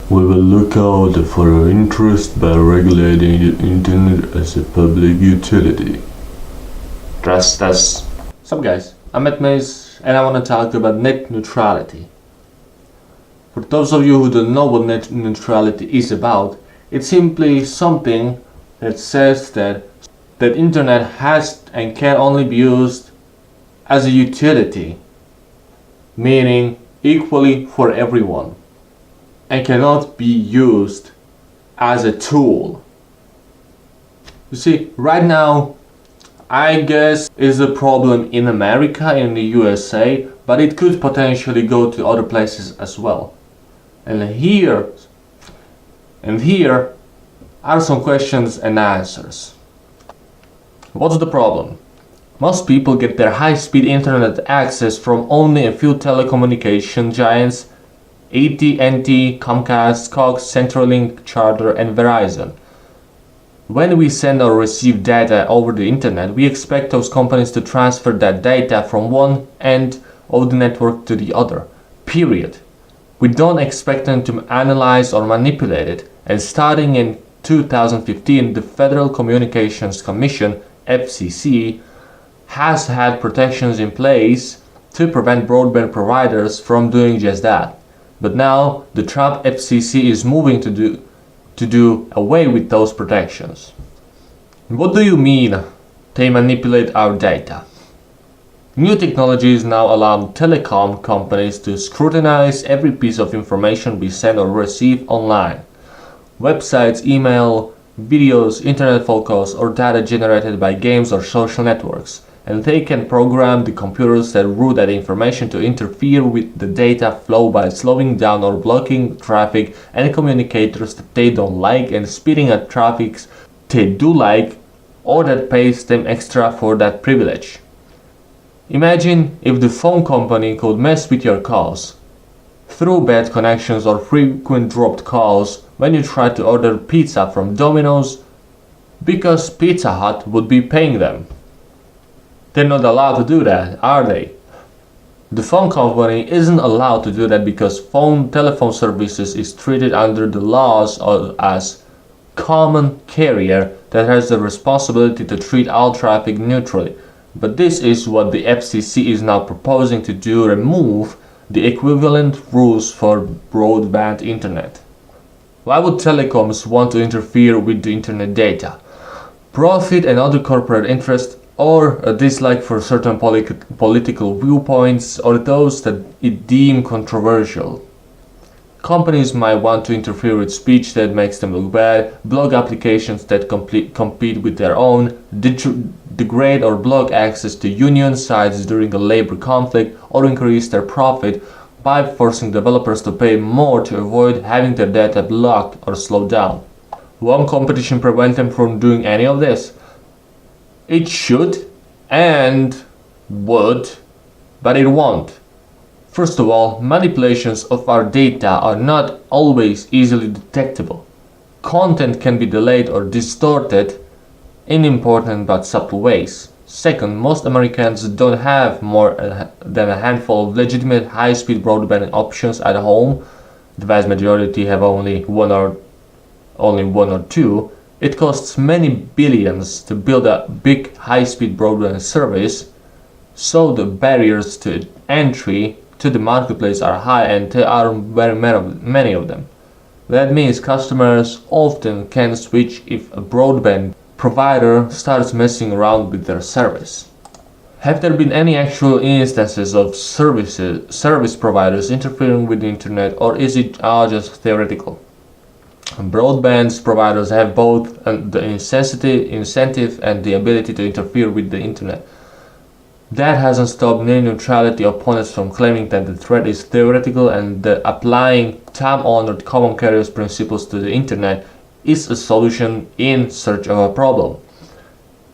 We will look out for our interest by regulating the internet as a public utility. Trust us. What's up guys, I'm Maze and I want to talk about net neutrality. For those of you who don't know what net neutrality is about, it's simply something that says that internet has and can only be used as a utility, meaning equally for everyone, and cannot be used as a tool. You see, right now, I guess is a problem in America, in the USA, but it could potentially go to other places as well. And here are some questions and answers. What's the problem? Most people get their high-speed internet access from only a few telecommunication giants: AT&T, Comcast, Cox, Centrelink, Charter, and Verizon. When we send or receive data over the internet, we expect those companies to transfer that data from one end of the network to the other. Period. We don't expect them to analyze or manipulate it, and starting in 2015, the Federal Communications Commission, FCC, has had protections in place to prevent broadband providers from doing just that. But now the Trump FCC is moving to do away with those protections. What do you mean they manipulate our data? New technologies now allow telecom companies to scrutinize every piece of information we send or receive online. Websites, email, videos, internet phone calls, or data generated by games or social networks. And they can program the computers that route that information to interfere with the data flow by slowing down or blocking traffic and communicators that they don't like and speeding up traffic they do like, or that pays them extra for that privilege. Imagine if the phone company could mess with your calls through bad connections or frequent dropped calls when you try to order pizza from Domino's, because Pizza Hut would be paying them. They're not allowed to do that, are they? The phone company isn't allowed to do that because telephone services is treated under the laws as common carrier that has the responsibility to treat all traffic neutrally. But this is what the FCC is now proposing to do: remove the equivalent rules for broadband internet. Why would telecoms want to interfere with the internet data? Profit and other corporate interests, or a dislike for certain political viewpoints, or those that it deem controversial. Companies might want to interfere with speech that makes them look bad, blog applications that compete with their own, degrade or block access to union sites during a labor conflict, or increase their profit by forcing developers to pay more to avoid having their data blocked or slowed down. Won't competition prevent them from doing any of this? It should and would, but it won't. First of all, manipulations of our data are not always easily detectable. Content can be delayed or distorted in important but subtle ways. Second, most Americans don't have more than a handful of legitimate high-speed broadband options at home. The vast majority have only one or two. It costs many billions to build a big high-speed broadband service, so the barriers to entry to the marketplace are high, and there are very many of them. That means customers often can switch if a broadband provider starts messing around with their service. Have there been any actual instances of service providers interfering with the internet, or is it all just theoretical? Broadband providers have both the incentive and the ability to interfere with the internet. That hasn't stopped net neutrality opponents from claiming that the threat is theoretical and that applying time-honored common carriers principles to the internet is a solution in search of a problem.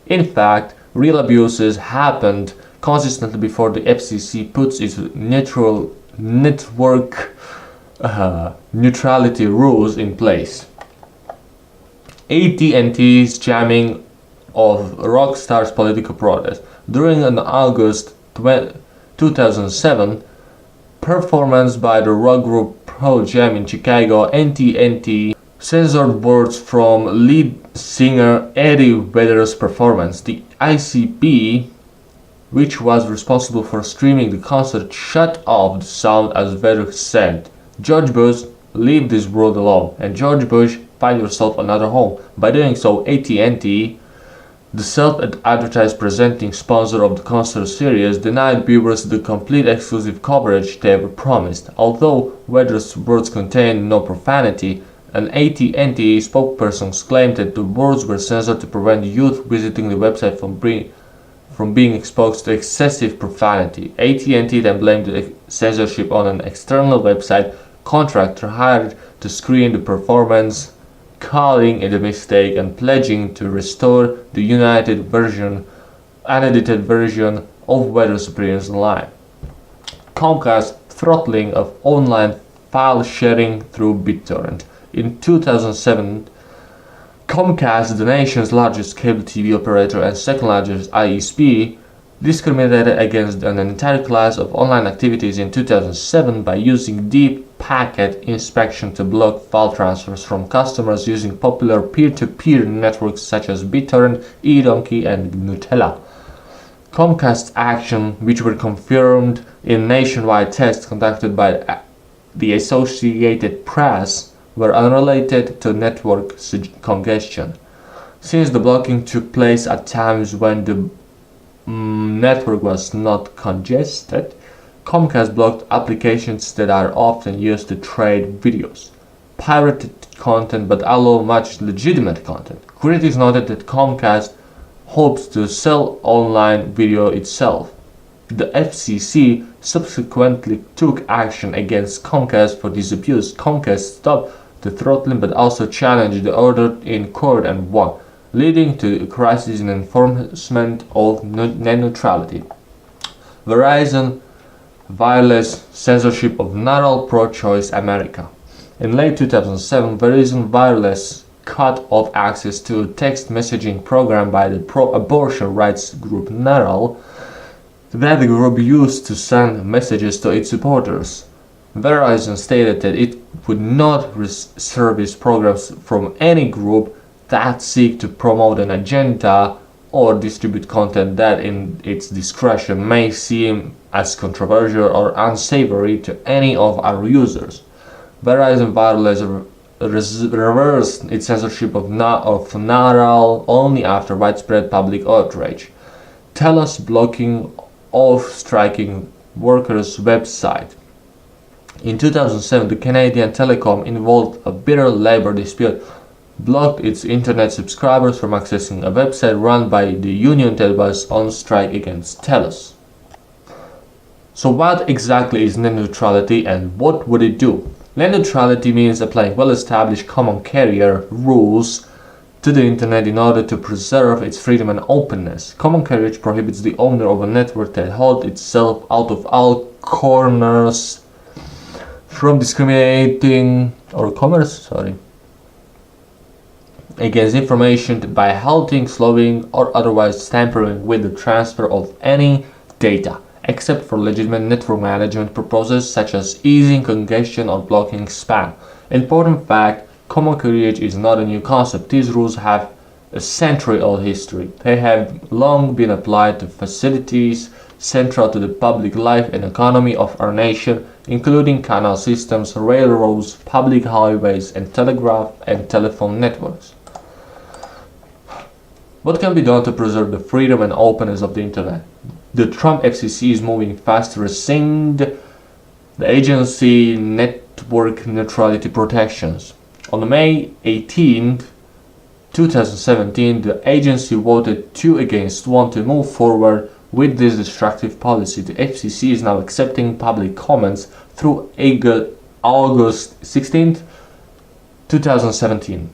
In fact, real abuses happened consistently before the FCC puts its network neutrality rules in place. AT&T's jamming of Rockstar's political protest. During an August 2007 performance by the rock group Pearl Jam in Chicago, AT&T censored words from lead singer Eddie Vedder's performance. The ICP, which was responsible for streaming the concert, shut off the sound as Vedder said, "George Bush, leave this world alone," and "George Bush, find yourself another home." By doing so, AT&T, the self-advertised presenting sponsor of the concert series, denied viewers the complete exclusive coverage they were promised. Although Vedder's words contained no profanity, an AT&T spokesperson claimed that the words were censored to prevent youth visiting the website from being exposed to excessive profanity. AT&T then blamed the censorship on an external website contractor hired to screen the performance, calling it a mistake and pledging to restore the unedited version of Vedder's appearance online. Comcast throttling of online file sharing through BitTorrent. In 2007, Comcast, the nation's largest cable TV operator and second largest ISP, discriminated against an entire class of online activities in 2007 by using deep packet inspection to block file transfers from customers using popular peer-to-peer networks such as BitTorrent, eDonkey, and Gnutella. Comcast's actions, which were confirmed in nationwide tests conducted by the Associated Press, were unrelated to network congestion. Since the blocking took place at times when the network was not congested, Comcast blocked applications that are often used to trade videos, pirated content, but allow much legitimate content. Critics noted that Comcast hopes to sell online video itself. The FCC subsequently took action against Comcast for this abuse. Comcast stopped the throttling but also challenged the order in court and won, leading to a crisis in enforcement of net neutrality. Verizon wireless censorship of not all pro-choice America. In late 2007, Verizon Wireless cut off access to a text messaging program by the pro-abortion rights group NARAL that the group used to send messages to its supporters. Verizon stated that it would not service programs from any group that seek to promote an agenda or distribute content that in its discretion may seem as controversial or unsavory to any of our users. Verizon Wireless reversed its censorship of NARAL only after widespread public outrage. TELUS blocking of striking workers' website. In 2007, the Canadian Telecom, involved a bitter labor dispute, blocked its internet subscribers from accessing a website run by the union that was on strike against TELUS. So what exactly is net neutrality and what would it do? Net neutrality means applying well-established common carrier rules to the internet in order to preserve its freedom and openness. Common carriage prohibits the owner of a network that holds itself out of all corners from discriminating against information by halting, slowing, or otherwise tampering with the transfer of any data, except for legitimate network management purposes such as easing congestion or blocking spam. Important fact, common carriage is not a new concept. These rules have a century-old history. They have long been applied to facilities central to the public life and economy of our nation, including canal systems, railroads, public highways, and telegraph and telephone networks. What can be done to preserve the freedom and openness of the internet? The Trump FCC is moving fast to rescind the agency network neutrality protections. On May 18, 2017, the agency voted 2-1 to move forward with this destructive policy. The FCC is now accepting public comments through August 16, 2017.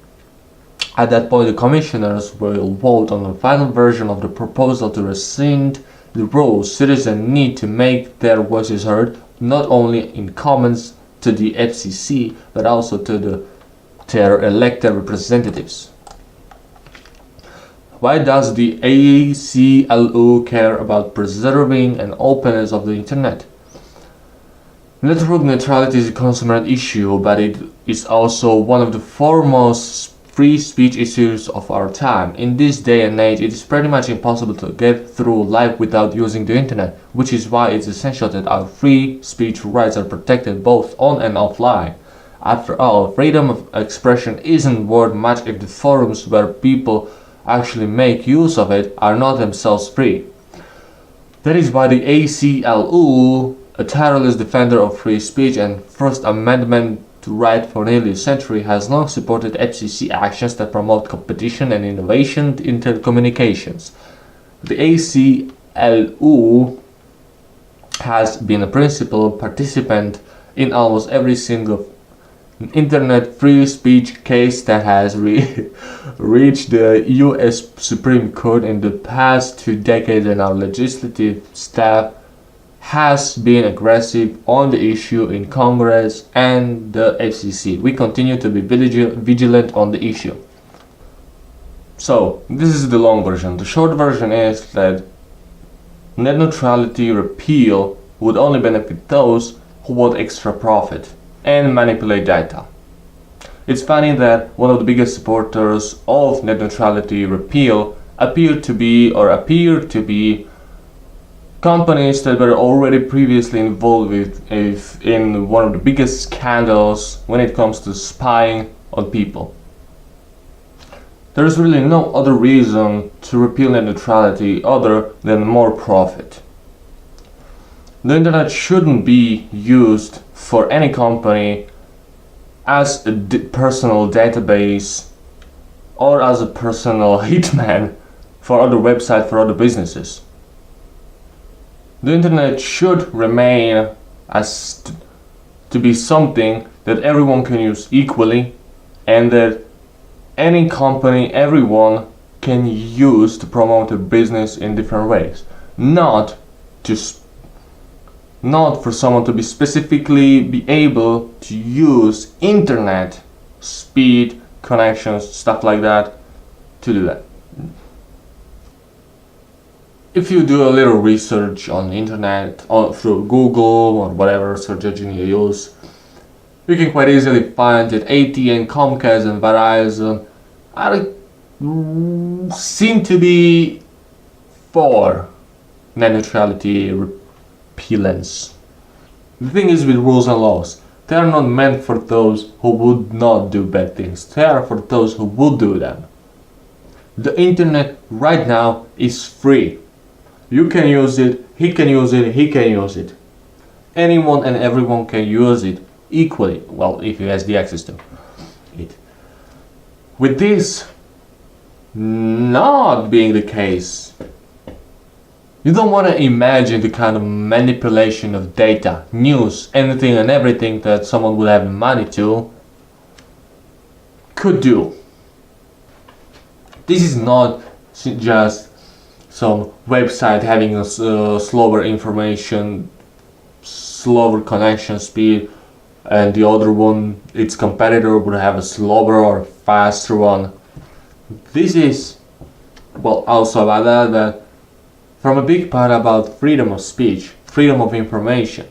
At that point, the commissioners will vote on the final version of the proposal to rescind the rules. Citizens need to make their voices heard, not only in comments to the FCC, but also to their elected representatives. Why does the ACLU care about preserving an openness of the internet? Network neutrality is a consumer issue, but it is also one of the foremost free speech issues of our time. In this day and age, it is pretty much impossible to get through life without using the internet, which is why it's essential that our free speech rights are protected both on and offline. After all, freedom of expression isn't worth much if the forums where people actually make use of it are not themselves free. That is why the ACLU, a tireless defender of free speech and First Amendment right for nearly a century, has long supported FCC actions that promote competition and innovation in telecommunications. The ACLU has been a principal participant in almost every single internet free speech case that has reached the US Supreme Court in the past 2 decades, and our legislative staff has been aggressive on the issue in Congress and the FCC. We continue to be vigilant on the issue. So, this is the long version. The short version is that net neutrality repeal would only benefit those who want extra profit and manipulate data. It's funny that one of the biggest supporters of net neutrality repeal appear to be companies that were already previously involved in one of the biggest scandals when it comes to spying on people. There is really no other reason to repeal net neutrality other than more profit. The internet shouldn't be used for any company as a personal database or as a personal hitman for other websites, for other businesses. The internet should remain as to be something that everyone can use equally, and that any company, everyone can use to promote a business in different ways. Not for someone to be specifically be able to use internet speed, connections, stuff like that to do that. If you do a little research on the internet or through Google or whatever search engine you use, you can quite easily find that AT&T, Comcast and Verizon seem to be for net neutrality repealance. The thing is with rules and laws, they are not meant for those who would not do bad things. They are for those who would do them. The internet right now is free. You can use it, he can use it, he can use it. Anyone and everyone can use it equally, well, if he has the access to it. With this not being the case, you don't want to imagine the kind of manipulation of data, news, anything and everything that someone would have money to could do. This is not just some website having a slower information, slower connection speed, and the other one, its competitor, would have a slower or faster one. This is, well, also about that, but from a big part about freedom of speech, freedom of information.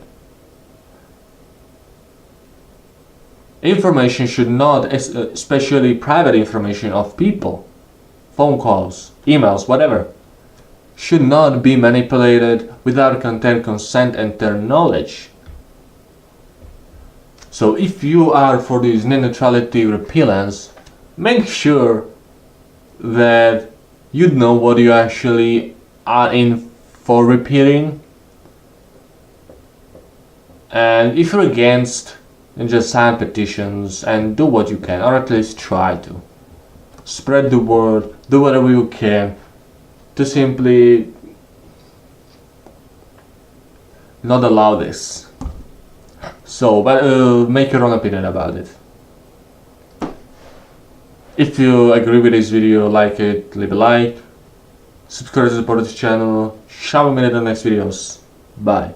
Information should not, especially private information of people, phone calls, emails, whatever, should not be manipulated without their consent and their knowledge. So if you are for this net neutrality repealance, make sure that you know what you actually are in for repealing. And if you're against, then just sign petitions and do what you can, or at least try to. Spread the word, do whatever you can to simply not allow this. So, but make your own opinion about it. If you agree with this video, like it, leave a like, subscribe to support this channel, shout at me in the next videos. Bye.